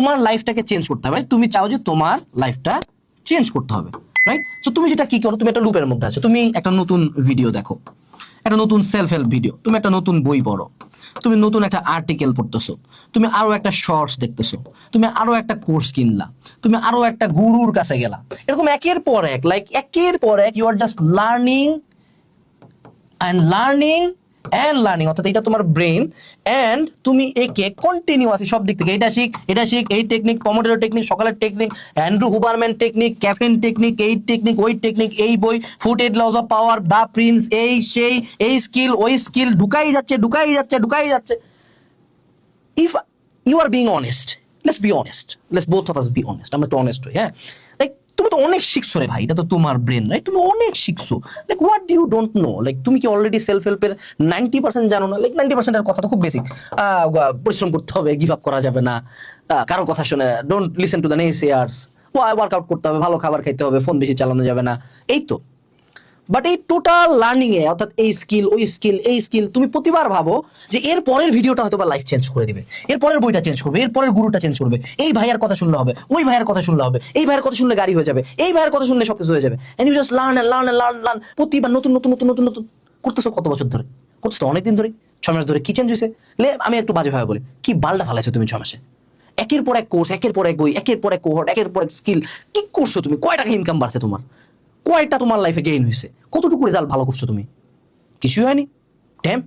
তোমার লাইফটাকে চেঞ্জ করতে হবে, তুমি চাও যে তোমার লাইফটা চেঞ্জ করতে হবে, রাইট? সো তুমি যেটা কি করো, তুমি একটা লুপের মধ্যে আছো, তুমি একটা নতুন ভিডিও দেখো, একটা নতুন সেলফ হেল্প ভিডিও, তুমি একটা নতুন বই পড়ো, তুমি নতুন একটা আর্টিকেল পড়তেছো, তুমি আরো একটা শর্টস দেখতেছো, তুমি আরো একটা কোর্স কিনলা, তুমি আরো একটা গুরুর কাছে গেলা, এরকম একের পর এক, লাইক একের পর এক you are just learning and learning, অর্থাৎ এটা তোমার ব্রেন, অ্যান্ড তুমি একে কন্টিনিউয়াসলি সব দিক থেকে এটা শিখ, এই টেকনিক, পমোডোরো টেকনিক, সকালের technique, Andrew Huberman technique, caffeine technique, এই টেকনিক, ওই টেকনিক, এই বই, ফুড এড laws of power, the prince, এই সেই, এই স্কিল, ওই স্কিল, ঢুকাই যাচ্ছে। If you are being honest, let's both of us be honest, আমরা একটু অনেস্ট হই, হ্যাঁ? লাইক তুমি তো অনেক শিখছো রে ভাই, এটা তো তোমার ব্রেন, রাইট? তুমি অনেক শিখছো, like what do you don't know? Like তুমি কি অলরেডি সেলফ হেল্পের 90% জানো না? লাইক 90% এর কথা তো খুব বেসিক, পরিশ্রম করতে হবে, গিভ আপ করা যাবে না, কারো কথা শুনে don't listen to the naysayers, workout করতে হবে, ভালো খাবার খাইতে হবে, ফোন বেশি চালানো যাবে না, এই তো। বাট এই টোটাল লার্নিং এ, অর্থাৎ এই স্কিল, ওই স্কিল, এই স্কিল, তুমি প্রতিবার ভাবো যে এর পরের ভিডিওটা হয়তো বা লাইফ চেঞ্জ করে দিবে, এর পরের বইটা চেঞ্জ করবে, এর পরের গুরুটা চেঞ্জ করবে, এই ভাইয়ের কথা শুনলে হবে, ওই ভাইয়ের কথা শুনলে হবে, এই ভাইয়ের কথা শুনলে গাড়ি হয়ে যাবে, এই ভাইয়ের কথা শুনলে সবকিছু হয়ে যাবে, এন্ড ইউ জাস্ট লার্ন, প্রতিবার নতুন নতুন নতুন নতুন নতুন করতেছো। কত বছর ধরে করতেছো? অনেকদিন ধরে, 6 মাস ধরে। কি চেঞ্জ হয়েছে? আমি একটু বাজে ভাবে বলি, কি বালটা ফালাইছো তুমি 6 মাসে? একের পর এক কোর্স, একের পর এক বই, একের পর এক কোহর্ট, একের পর এক স্কিল, কি করছো তুমি? কয় টাকা ইনকাম বাড়ছে তোমার? কয়টা তোমার লাইফে গেইন হয়েছে? কতটুকু রেজাল্ট ভালো করছো তুমি? কিছুই হয়নি। ড্যাম।